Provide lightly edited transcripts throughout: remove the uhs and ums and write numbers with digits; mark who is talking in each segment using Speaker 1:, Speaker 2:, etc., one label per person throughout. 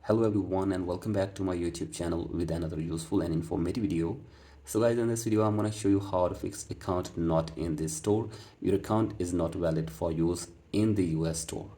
Speaker 1: Hello everyone and welcome back to my YouTube channel with another useful and informative video. So guys, in this video I'm going to show you how to fix account not in this store. Your account is not valid for use in the US store.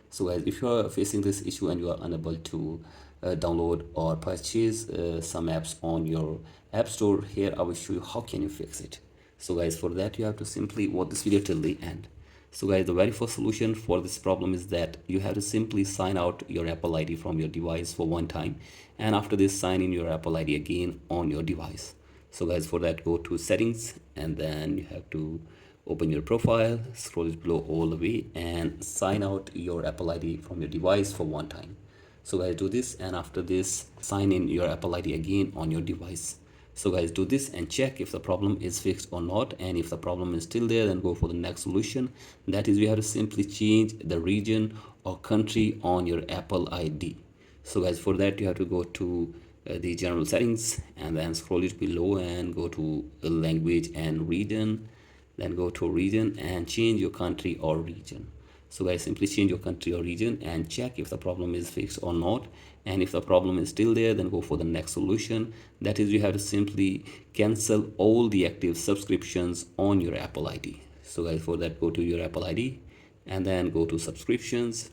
Speaker 1: So guys, if you are facing this issue and you are unable to download or purchase some apps on your app store, here I will show you how can you fix it. So guys, for that you have to simply watch this video till the end. So guys, the very first solution for this problem is that you have to simply sign out your Apple ID from your device for one time, and after this sign in your Apple ID again on your device. So guys, for that go to settings and then you have to open your profile, scroll it below all the way and sign out your Apple ID from your device for one time. So guys, do this, and after this sign in your Apple ID again on your device. So guys, do this and check if the problem is fixed or not, and if the problem is still there, then go for the next solution. That is, we have to simply change the region or country on your Apple ID. So guys, for that you have to go to the general settings and then scroll it below and go to language and region, then go to region and change your country or region. So guys, simply change your country or region and check if the problem is fixed or not, and if the problem is still there, then go for the next solution. That is, you have to simply cancel all the active subscriptions on your Apple ID. So guys, for that go to your Apple ID and then go to subscriptions,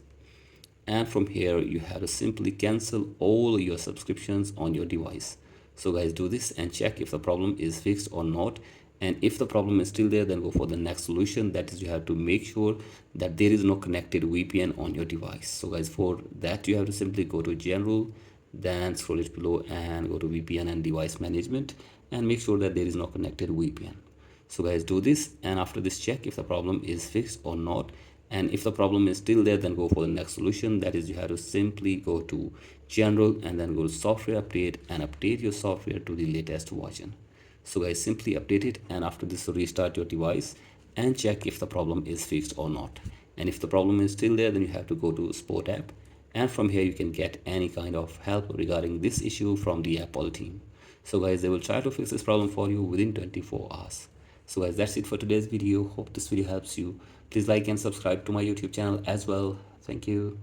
Speaker 1: and from here you have to simply cancel all your subscriptions on your device. So guys, do this and check if the problem is fixed or not, and if the problem is still there, then go for the next solution. That is, you have to make sure that there is no connected VPN on your device. So guys, for that you have to simply go to general, then scroll it below and go to VPN and device management and make sure that there is no connected VPN. So guys, do this, and after this check if the problem is fixed or not, and if the problem is still there, then go for the next solution. That is, you have to simply go to general and then go to software update and update your software to the latest version. So guys, simply update it, and after this restart your device and check if the problem is fixed or not. And if the problem is still there, then you have to go to support app, and from here you can get any kind of help regarding this issue from the Apple team. So guys, they will try to fix this problem for you within 24 hours. So guys, that's it for today's video. Hope this video helps you. Please like and subscribe to my YouTube channel as well. Thank you.